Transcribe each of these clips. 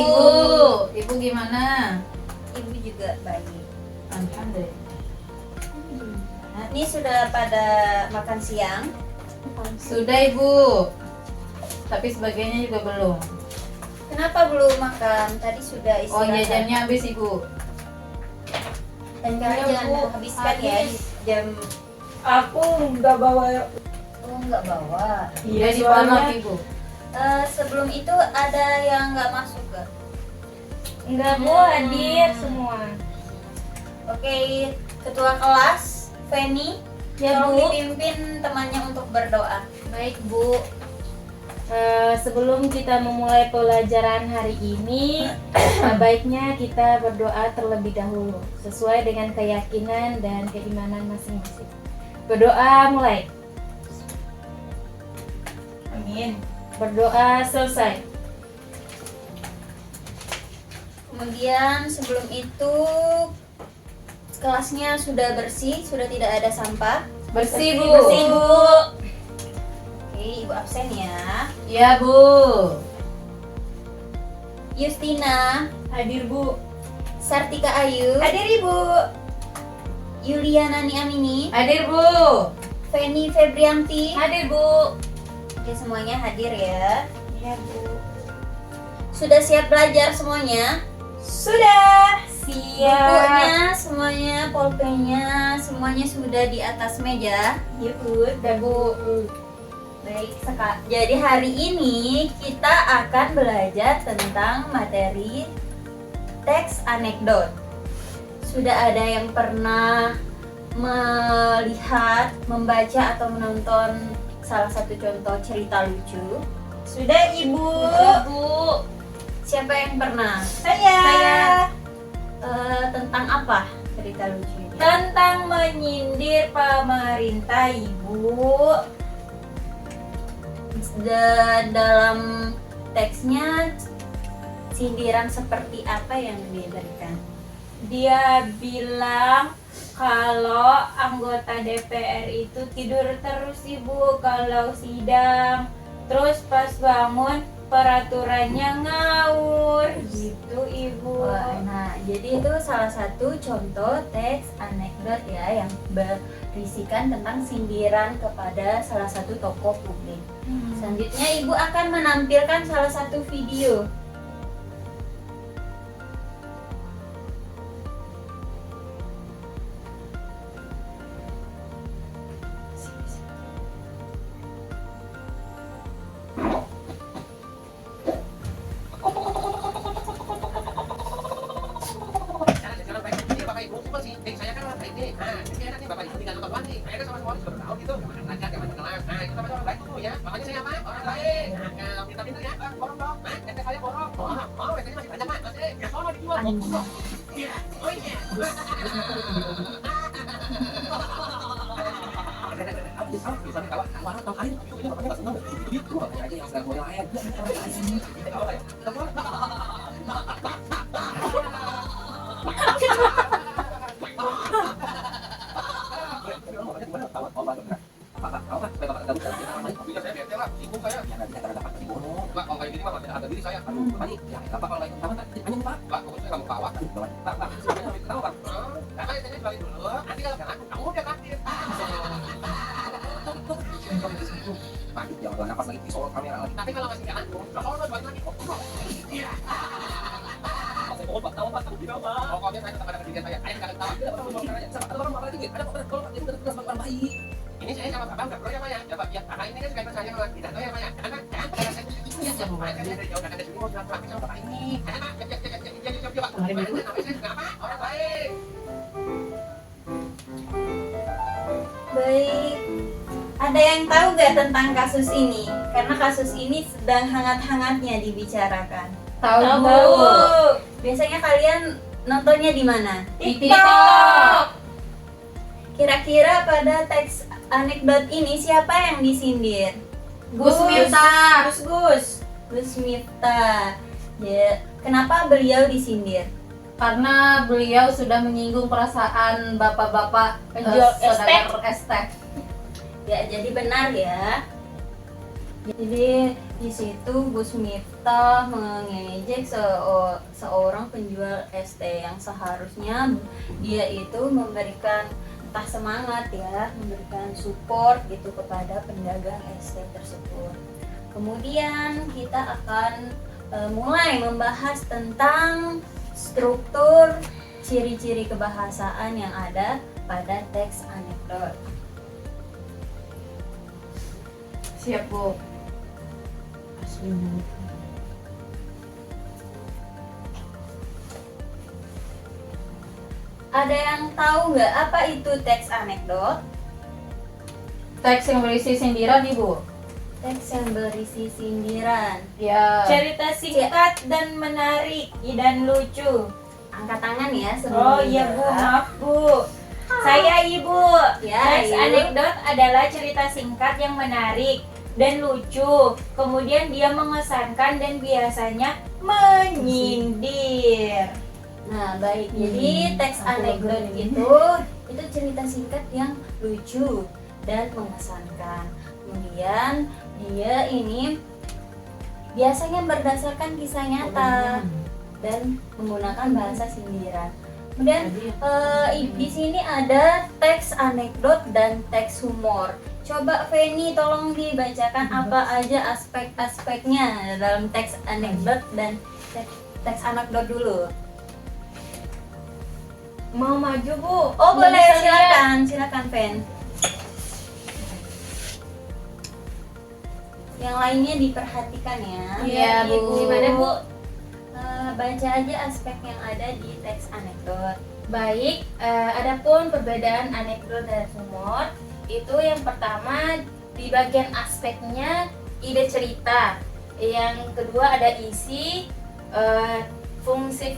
baik Bu. Ibu gimana? Ibu juga baik. Alhamdulillah. Ini sudah pada makan siang. Sudah Ibu. Tapi sebagainya juga belum. Kenapa belum makan? Tadi sudah Oh, istirahat. jajannya habis Ibu. Dan kalian Iya, Bu. habiskan ya di jam. Aku nggak bawa. Oh, nggak bawa. Udah dipanot Ibu. Sebelum itu ada yang nggak masuk gak? Enggak Bu, hadir semua. Oke, ketua kelas Feni, Ya, tolong Bu. dipimpin temannya untuk berdoa. Baik Bu. Sebelum kita memulai pelajaran hari ini, baiknya kita berdoa terlebih dahulu sesuai dengan keyakinan dan keimanan masing-masing. Berdoa mulai. Amin. Berdoa selesai. Kemudian sebelum itu kelasnya sudah bersih, sudah tidak ada sampah. Bersih Bu. Bersih Bu. Oke, Ibu absen ya. Ya Bu. Justina, Hadir Bu. Sartika Ayu, Hadir Ibu. Yuliana Amini, Hadir Bu. Feni Febrianti. Hadir Bu. Oke, semuanya hadir ya. Ya Bu. Sudah siap belajar semuanya? Sudah. Siap. Bukunya semuanya, pulpennya semuanya sudah di atas meja. Ya Bu. Udah Bu. Baik, jadi hari ini kita akan belajar tentang materi teks anekdot. Sudah ada yang pernah melihat, membaca atau menonton salah satu contoh cerita lucu? Sudah Ibu. Sudah, Bu. Siapa yang pernah? Saya. Tentang apa cerita lucu ini? Tentang menyindir pemerintah Ibu. Dan dalam teksnya sindiran seperti apa yang diberikan? Dia bilang kalau anggota DPR itu tidur terus Ibu kalau sidang. Terus pas bangun peraturannya ngawur gitu Ibu. Wah, nah, jadi itu salah satu contoh teks anekdot ya yang berisikan tentang sindiran kepada salah satu tokoh publik. Selanjutnya Ibu akan menampilkan salah satu video. Ini saya sama Abang nggak perlu ya Pak ya. Ya Pak, ya Kakak ini kan suka ikut saya kalau tidak tahu ya Pak ya. Karena kan karena saya ini jam mulai kan dari jauh dari sini mau bilang sama Bapak ini. Karena Pak, ya Pak. Kemarin itu namanya saya nggak apa orang baik. Baik. Ada yang tahu gak tentang kasus ini? Karena kasus ini sedang hangat-hangatnya dibicarakan. Tahu Bu. Bu. Biasanya kalian nontonnya di mana? Di TikTok. Kira-kira pada teks anekdot ini siapa yang disindir? Gus Miftah. Gus Miftah. Ya, kenapa beliau disindir? Karena beliau sudah menyinggung perasaan bapak-bapak Penjual saudagar es teh. Ya, jadi benar ya. Jadi di situ Gus Miftah mengejek seorang penjual es teh yang seharusnya dia itu memberikan entah semangat ya, memberikan support gitu kepada pedagang es teh tersebut. Kemudian kita akan mulai membahas tentang struktur ciri-ciri kebahasaan yang ada pada teks anekdot. Siap, Bu. Ada yang tahu nggak apa itu teks anekdot? Teks yang berisi sindiran, Ibu. Teks yang berisi sindiran. Ya. Cerita singkat dan menarik dan lucu. Angkat tangan ya sebelum Oh iya Bu, dijawab. maaf Bu. Saya Ibu. Ya, Teks Ibu. anekdot adalah cerita singkat yang menarik dan lucu. Kemudian dia mengesankan dan biasanya menyindir. Nah, baik. Jadi teks anekdot itu cerita singkat yang lucu dan mengesankan. Kemudian dia ini biasanya berdasarkan kisah nyata dan menggunakan bahasa sindiran. Kemudian di sini ada teks anekdot dan teks humor. Coba Feni tolong dibacakan apa aja aspek-aspeknya dalam teks anekdot dan teks anekdot dulu. Mau maju Bu? Oh boleh, Bisa lihat. silakan Fen. Yang lainnya diperhatikan ya. Iya, Bu. Gimana Bu? Baca aja aspek yang ada di teks anekdot. Baik, adapun perbedaan anekdot dan humor itu yang pertama di bagian aspeknya ide cerita, yang kedua ada isi, fungsi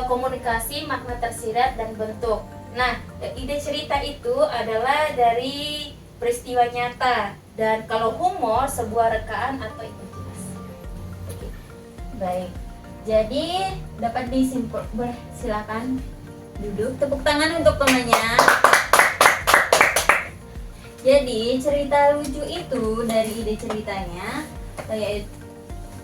komunikasi, makna tersirat dan bentuk. Nah, ide cerita itu adalah dari peristiwa nyata dan kalau humor sebuah rekaan atau imajinasi. Oke. Baik. Jadi dapat disimpul. Boleh silakan duduk. Tepuk tangan untuk temannya. Jadi cerita lucu itu dari ide ceritanya yaitu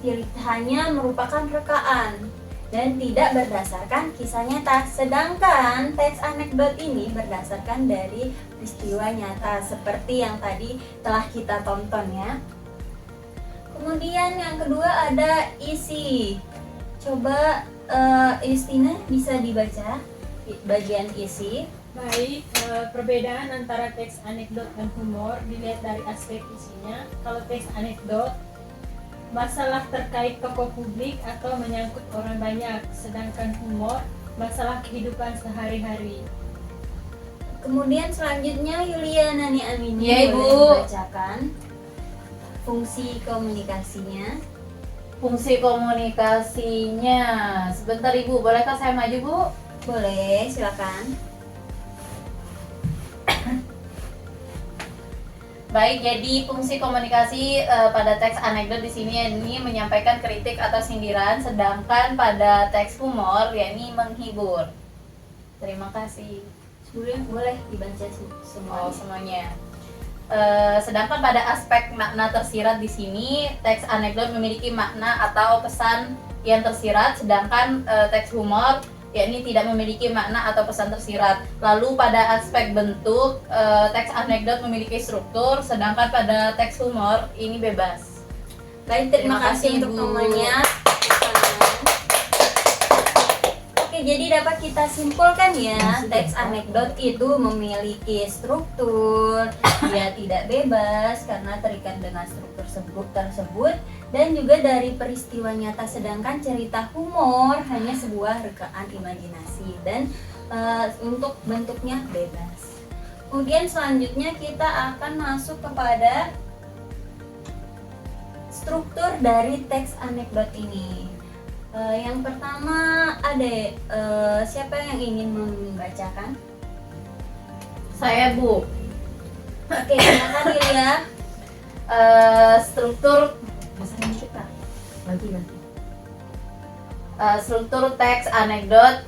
ceritanya merupakan rekaan dan tidak berdasarkan kisah nyata. Sedangkan teks anekdot ini berdasarkan dari peristiwa nyata seperti yang tadi telah kita tonton ya. Kemudian yang kedua ada isi. Coba Istina bisa dibaca bagian isi. Baik, perbedaan antara teks anekdot dan humor dilihat dari aspek isinya. Kalau teks anekdot, masalah terkait tokoh publik atau menyangkut orang banyak, sedangkan humor, masalah kehidupan sehari-hari. Kemudian selanjutnya Yulia Nani Amini Iya, Ibu. boleh dibacakan fungsi komunikasinya. Fungsi komunikasinya. Sebentar Ibu, bolehkah saya maju, Bu? Boleh, silakan. Baik, jadi fungsi komunikasi pada teks anekdot di sini ini menyampaikan kritik atau sindiran, sedangkan pada teks humor yakni menghibur. Terima kasih. Boleh dibaca semua. Semuanya. Sedangkan pada aspek makna tersirat di sini teks anekdot memiliki makna atau pesan yang tersirat, sedangkan teks humor yakni tidak memiliki makna atau pesan tersirat. Lalu pada aspek bentuk teks anekdot memiliki struktur, sedangkan pada teks humor ini bebas. Baik, terima Terima kasih kasih, untuk Bu. temannya. Oke, jadi dapat kita simpulkan ya, teks anekdot itu memiliki struktur, dia tidak bebas karena terikat dengan struktur tersebut dan juga dari peristiwa nyata, sedangkan cerita humor hanya sebuah rekaan imajinasi dan untuk bentuknya bebas. Kemudian selanjutnya kita akan masuk kepada struktur dari teks anekdot ini. Yang pertama ada siapa yang ingin membacakan? Saya, Bu. Oke, silakan Yulia. Struktur Nanti. struktur teks anekdot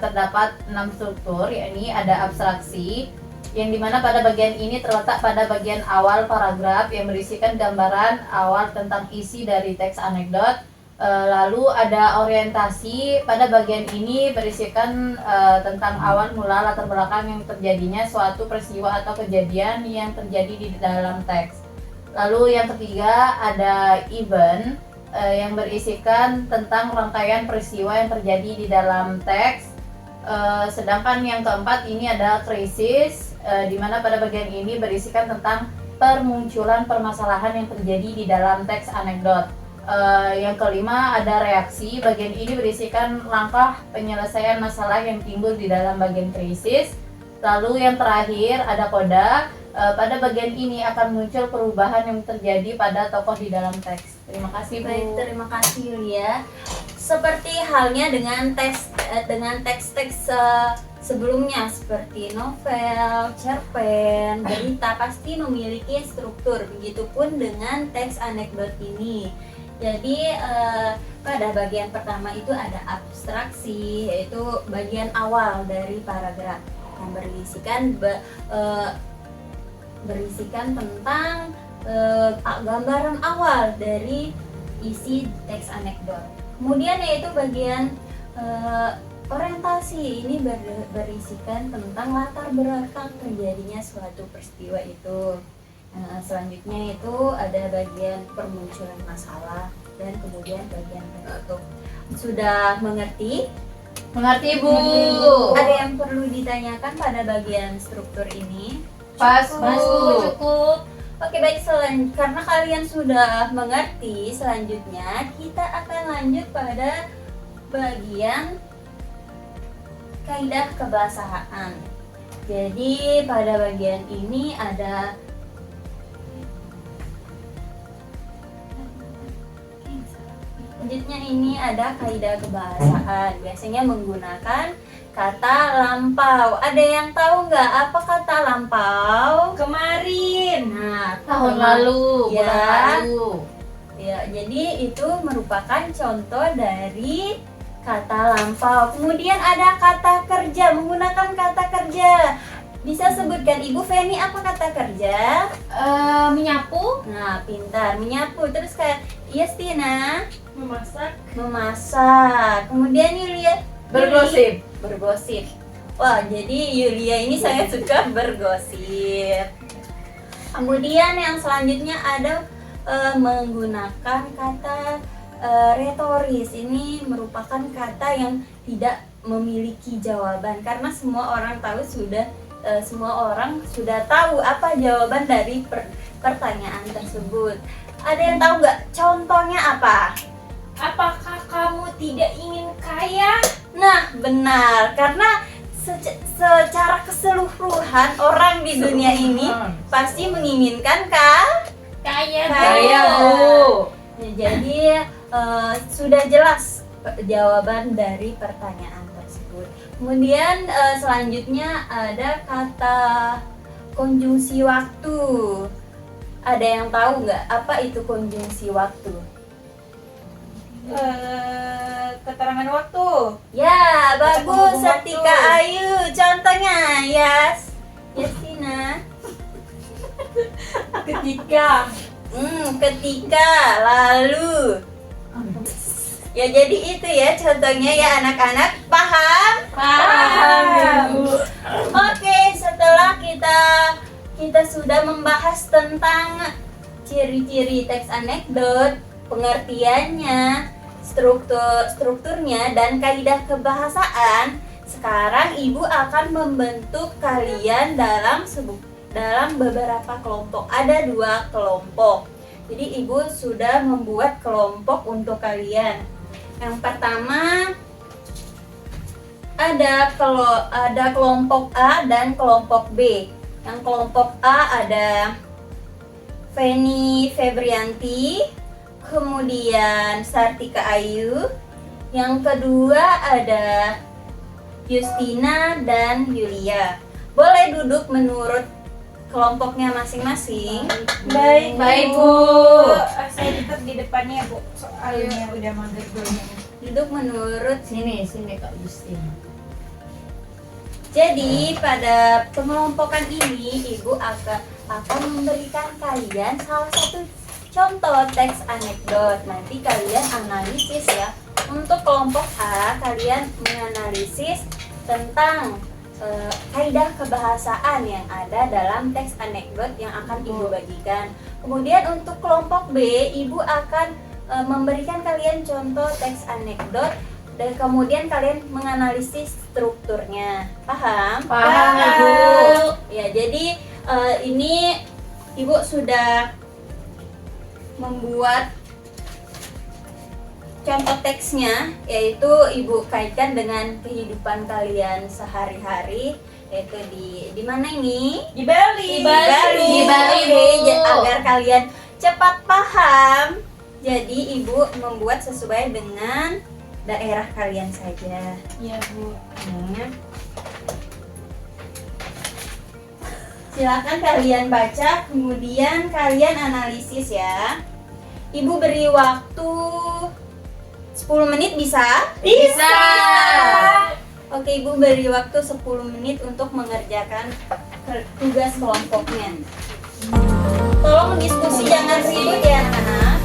terdapat 6 struktur, yakni ada abstraksi, yang dimana pada bagian ini terletak pada bagian awal paragraf yang berisikan gambaran awal tentang isi dari teks anekdot. Lalu ada orientasi, pada bagian ini berisikan tentang awal mula latar belakang yang terjadinya suatu peristiwa atau kejadian yang terjadi di dalam teks. Lalu yang ketiga ada event yang berisikan tentang rangkaian peristiwa yang terjadi di dalam teks. Sedangkan yang keempat ini ada krisis, di mana pada bagian ini berisikan tentang permunculan permasalahan yang terjadi di dalam teks anekdot. Yang kelima ada reaksi, bagian ini berisikan langkah penyelesaian masalah yang timbul di dalam bagian krisis. Lalu yang terakhir ada koda, pada bagian ini akan muncul perubahan yang terjadi pada tokoh di dalam teks. Terima kasih Bu. Baik, terima kasih Yulia. Seperti halnya dengan teks-teks sebelumnya seperti novel, cerpen, berita pasti memiliki struktur. Begitupun dengan teks anekdot ini. Jadi pada bagian pertama itu ada abstraksi, yaitu bagian awal dari paragraf yang berisikan tentang gambaran awal dari isi teks anekdot. Kemudian yaitu bagian orientasi, ini berisikan tentang latar belakang terjadinya suatu peristiwa itu. Selanjutnya itu ada bagian permunculan masalah dan kemudian bagian penutup. Sudah mengerti? Mengerti Bu. Ada yang perlu ditanyakan pada bagian struktur ini? Pas Mas Bu, Bu. cukup. Oke baik, karena kalian sudah mengerti, selanjutnya kita akan lanjut pada bagian kaidah kebahasaan. Jadi pada bagian ini ada selanjutnya ini ada kaidah kebahasaan. Biasanya menggunakan kata lampau. Ada yang tahu nggak apa kata lampau? Kemarin. Nah, Tahun lalu, Ya. bulan lalu. Ya, jadi itu merupakan contoh dari kata lampau. Kemudian ada kata kerja, menggunakan kata kerja. Bisa sebutkan Ibu Feni apa kata kerja? Menyapu. Nah, pintar, menyapu. Terus kayak Yestina, Memasak. memasak. Kemudian Yulia, Bergosip. bergosip. Wah, jadi Yulia ini sangat suka bergosip. Kemudian yang selanjutnya ada menggunakan kata retoris. Ini merupakan kata yang tidak memiliki jawaban karena semua orang sudah tahu apa jawaban dari pertanyaan tersebut. Ada yang tahu nggak contohnya apa? Apakah kamu tidak ingin kaya? Nah, benar. Karena secara keseluruhan orang di dunia ini pasti menginginkan Kaya. Kaya. Bu. Ya, jadi sudah jelas jawaban dari pertanyaan tersebut. Kemudian selanjutnya ada kata konjungsi waktu. Ada yang tahu nggak apa itu konjungsi waktu? Keterangan waktu. Ya, bagus. penghubung Sartika waktu. Ayu. Contohnya, Yastina. Ketika. Ketika, lalu. Ya jadi itu ya contohnya ya anak-anak. Paham? Paham. Oke, setelah kita sudah membahas tentang ciri-ciri teks anekdot, pengertiannya, strukturnya dan kaidah kebahasaan. Sekarang Ibu akan membentuk kalian dalam beberapa kelompok. Ada 2 kelompok. Jadi Ibu sudah membuat kelompok untuk kalian. Yang pertama ada kelompok A dan kelompok B. Yang kelompok A ada Feni Febrianti, kemudian Sartika Ayu. Yang kedua ada Justina dan Yulia. Boleh duduk menurut kelompoknya masing-masing. Baik, Bu. Saya tetap di depannya, Bu. Soalnya udah mager dulu. Duduk menurut Sini Kak Justin. Jadi pada pengelompokan ini Ibu akan memberikan kalian salah satu contoh teks anekdot. Nanti kalian analisis ya. Untuk kelompok A, kalian menganalisis tentang kaidah kebahasaan yang ada dalam teks anekdot yang akan Ibu bagikan. Kemudian untuk kelompok B, Ibu akan memberikan kalian contoh teks anekdot dan kemudian kalian menganalisis strukturnya. Paham? Paham, Ibu. Ya, jadi ini Ibu sudah membuat contoh teksnya, yaitu Ibu kaitkan dengan kehidupan kalian sehari-hari, yaitu di mana ini? Di Bali. Di Bali. Di Bali, Oke, Bu. agar kalian cepat paham. Jadi Ibu membuat sesuai dengan daerah kalian saja. Iya, Bu. Silakan kalian baca, kemudian kalian analisis ya. Ibu beri waktu 10 menit bisa? Bisa. Oke, Ibu beri waktu 10 menit untuk mengerjakan tugas kelompoknya. Tolong diskusi jangan ribut ya anak-anak.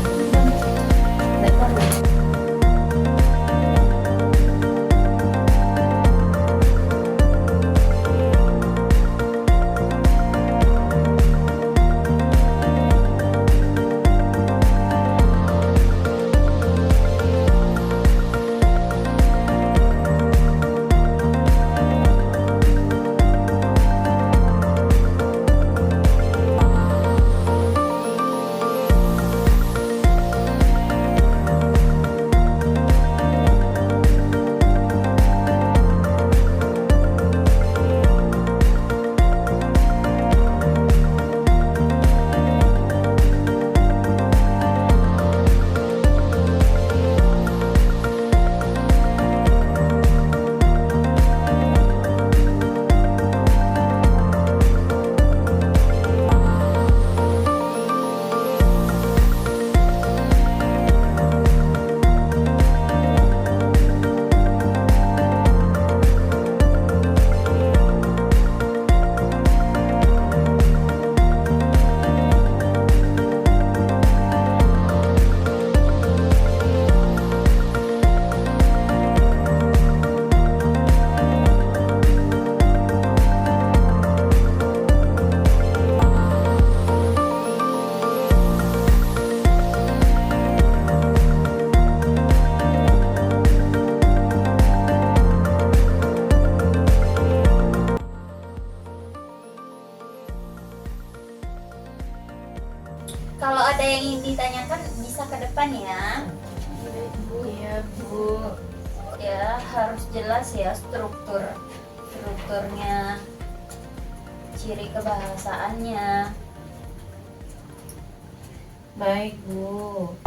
Kalau ada yang ingin ditanyakan bisa ke depan ya. Iya, Bu. Ya, harus jelas ya strukturnya, ciri kebahasaannya. Baik, Bu.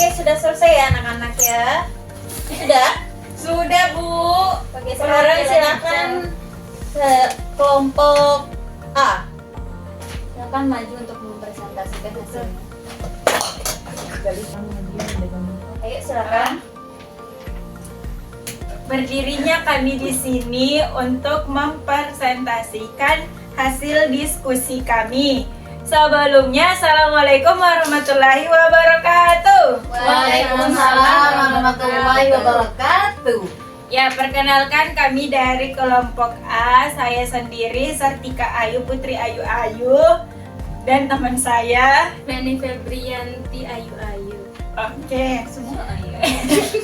Oke, sudah selesai ya anak-anak ya? Sudah? Sudah, Bu. Oke, sekarang silakan ke kelompok A. Silakan maju untuk mempresentasikan hasilnya. Ayo silakan. Berdirinya kami di sini untuk mempresentasikan hasil diskusi kami. Sebelumnya, Assalamualaikum warahmatullahi wabarakatuh. Waalaikumsalam warahmatullahi wabarakatuh. Ya, perkenalkan kami dari kelompok A. Saya sendiri Sartika Ayu Putri Ayu, dan teman saya. Nani Febrianti Ayu. Oke. Semua Ayu.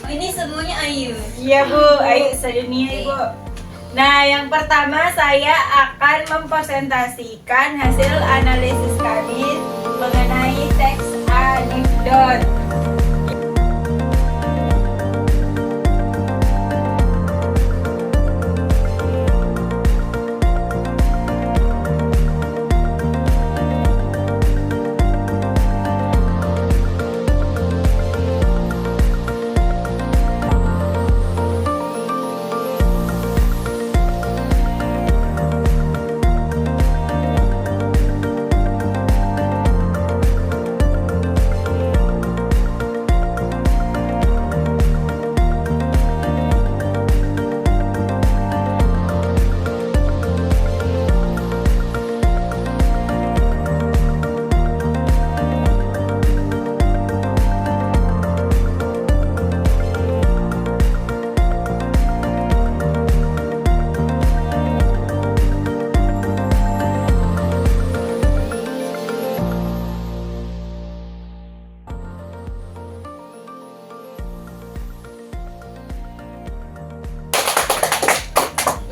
Oh, ini semuanya Ayu. Iya, Bu. Ayu sedunia, Ibu. Nah, yang pertama saya akan mempresentasikan hasil analisis kami mengenai teks anekdot.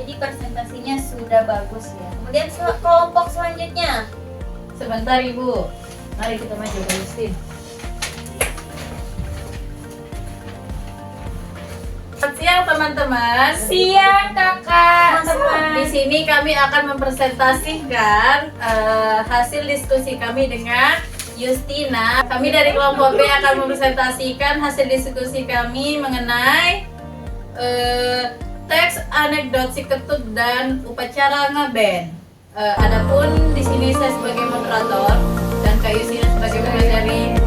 Jadi presentasinya sudah bagus ya. Kemudian kelompok selanjutnya. Sebentar Ibu. Mari kita maju ke Justin. Selamat siang teman-teman. Siang kakak, teman. Di sini kami akan mempresentasikan hasil diskusi kami dengan Justina. Kami dari kelompok B akan mempresentasikan hasil diskusi kami mengenai teks anekdot si ketut dan upacara ngaben. Adapun di sini saya sebagai moderator dan Kak Justina sebagai pengacara.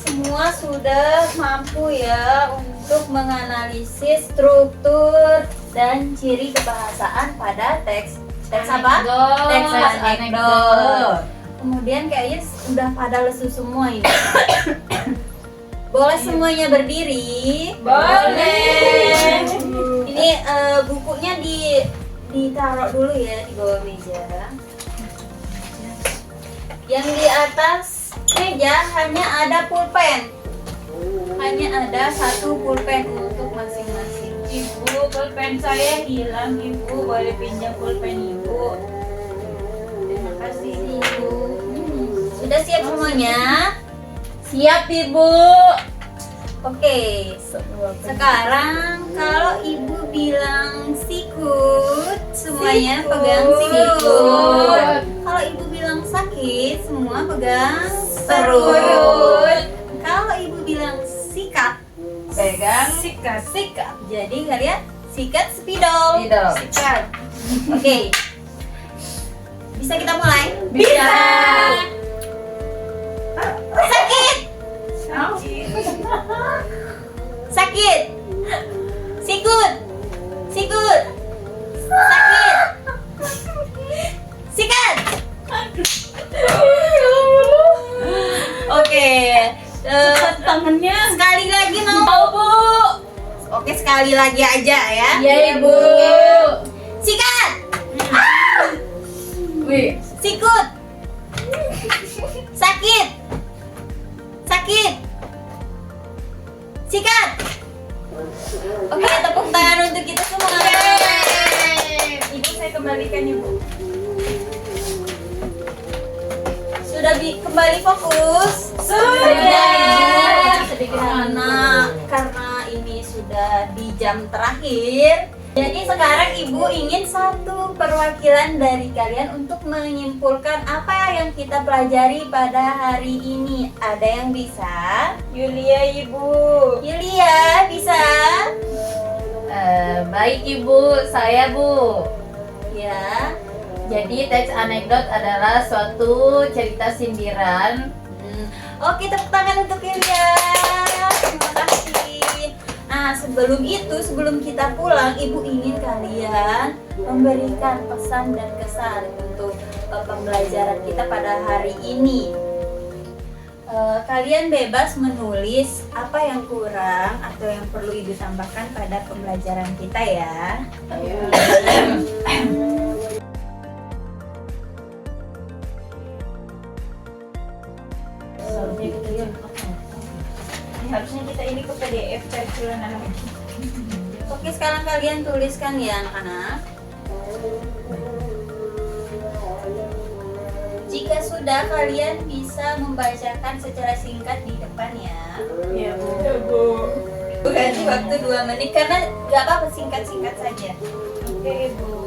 Semua sudah mampu ya untuk menganalisis struktur dan ciri kebahasaan pada teks apa? Teks anekdot. Kemudian kayaknya udah pada lesu semua ini. Boleh semuanya berdiri? Boleh. Ini bukunya ditaruh dulu ya di bawah meja. Yang di atas meja hanya ada pulpen. Hanya ada satu pulpen untuk masing-masing. Ibu, pulpen saya hilang. Ibu, boleh pinjam pulpen Ibu? Terima kasih Ibu. Sudah siap semuanya? Siap Ibu. Oke. Sekarang kalau ibu bilang sikut, semuanya pegang sikut. Kalau ibu bilang sakit, semua pegang perut. Kalau ibu bilang sikat, Pegang Sikat. jadi kalian sikat spidol. Spidol. Sikat. Oke. Bisa kita mulai? Bisa. Sakit. Sakit. Sikut. Sikut. Sakit. Sikat. Oke. Tangannya. Sekali lagi mau Bu. Oke, sekali lagi aja ya. Iya Ibu. Sikat. Wih. Sikut. Sakit. Sakit. Sikat. Oke, tepuk tangan untuk kita semua. Ibu, saya kembalikan Ibu. Sudah kembali fokus? Sudah. Sedikit Karena ini sudah di jam terakhir. Jadi sekarang ibu ingin satu perwakilan dari kalian untuk menyimpulkan apa yang kita pelajari pada hari ini. Ada yang bisa? Yulia Ibu. Yulia bisa? Baik Ibu, saya Bu. Ya. Jadi teks anekdot adalah suatu cerita sindiran. Oke, tepuk tangan untuk Yulia. Terima kasih. Nah, sebelum kita pulang, Ibu ingin kalian memberikan pesan dan kesan untuk pembelajaran kita pada hari ini. Kalian bebas menulis apa yang kurang atau yang perlu Ibu tambahkan pada pembelajaran kita ya. Harusnya kita ini ke PDF cari lagi. Oke, sekarang kalian tuliskan ya anak-anak. Jika sudah, kalian bisa membacakan secara singkat di depan ya. Iya, Bu. Ganti waktu 2 menit karena gak apa-apa, singkat-singkat saja. Oke, Bu.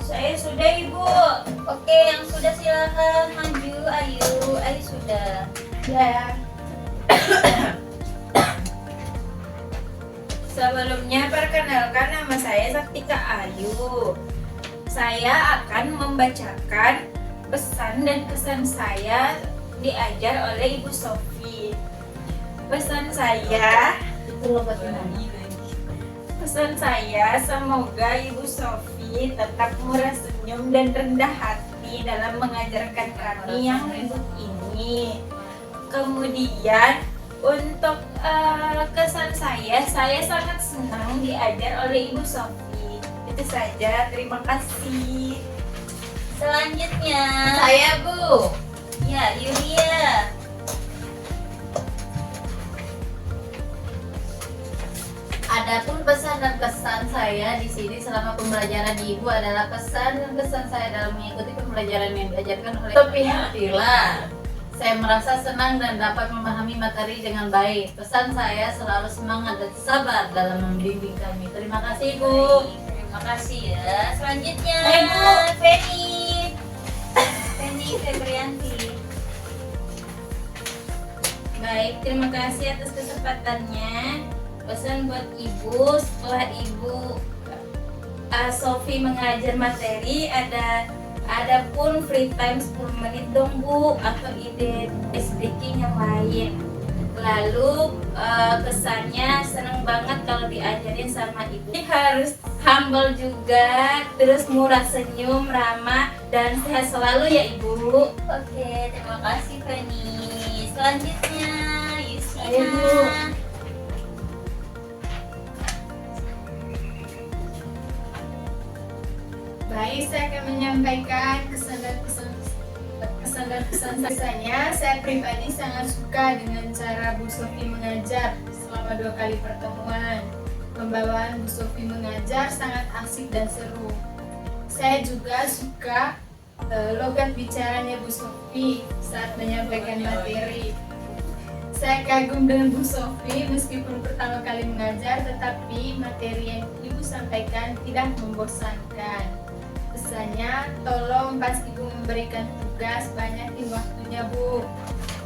Saya sudah, Ibu. Oke, yang sudah silakan maju. Ayu sudah. Ya. Sebelumnya perkenalkan, nama saya Saktika Ayu. Saya akan membacakan pesan dan kesan saya diajar oleh Ibu Sofi. Pesan saya, semoga Ibu Sofi tetap murah senyum dan rendah hati dalam mengajarkan kami yang ribut ini. Kemudian untuk kesan saya sangat senang diajar oleh Ibu Sofi. Itu saja, terima kasih. Selanjutnya, Saya Bu. ya Yulia. Adapun pesan dan kesan saya di sini selama pembelajaran di Ibu adalah pesan dan kesan saya dalam mengikuti pembelajaran yang diajarkan oleh Sofi Hatila. Saya merasa senang dan dapat memahami materi dengan baik. Pesan saya selalu semangat dan sabar dalam membimbing kami. Terima kasih Bu. Baik, terima kasih ya. Selanjutnya, Ibu. Feni Febrianti. Baik, terima kasih atas kesempatannya. Pesan buat Ibu, setelah Ibu Sofi mengajar materi, ada pun free time 10 menit dong Bu, atau ide speaking yang lain. Lalu kesannya seneng banget kalau diajarin sama Ibu. Harus humble juga, terus murah senyum, ramah, dan sehat selalu ya Ibu. Oke, terima kasih Feni. Selanjutnya, Yusina. Ayo, Bu. Baik, saya akan menyampaikan kesan dan pesan saya. Saya pribadi sangat suka dengan cara Bu Sofi mengajar selama 2 kali pertemuan. Pembawaan Bu Sofi mengajar sangat asik dan seru. Saya juga suka logat bicaranya Bu Sofi saat menyampaikan materi. Saya kagum dengan Bu Sofi, meskipun pertama kali mengajar, tetapi materi yang Ibu sampaikan tidak membosankan. Pesannya, tolong pas Ibu memberikan tugas, banyakin waktunya Bu.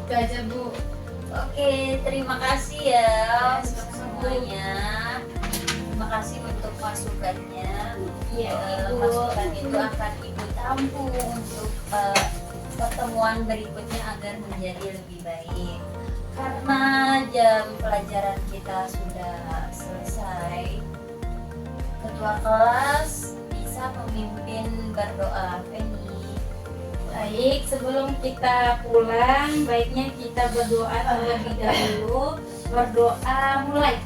Itu aja Bu. Oke, terima kasih ya untuk semuanya. Terima kasih untuk masukannya. Iya, Ibu. Masukan itu akan Ibu tampung untuk pertemuan berikutnya agar menjadi lebih baik. Karena jam pelajaran kita sudah selesai, ketua kelas bisa memimpin berdoa. Feni. Baik, sebelum kita pulang, baiknya kita berdoa terlebih dahulu. Berdoa mulai.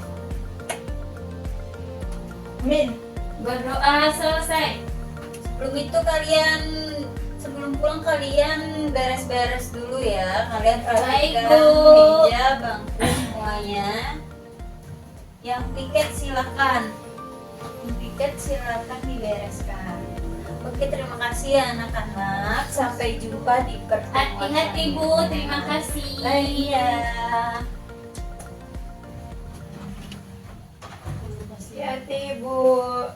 Amin. Berdoa selesai. Sebelum pulang kalian beres-beres dulu ya. Kalian Baik, perhatikan Bu. meja, bangku semuanya. Yang piket silakan dibereskan. Oke, terima kasih ya anak-anak. Sampai jumpa di pertemuan Hati-hati Bu, terima kasih. Iya. Hati-hati Bu.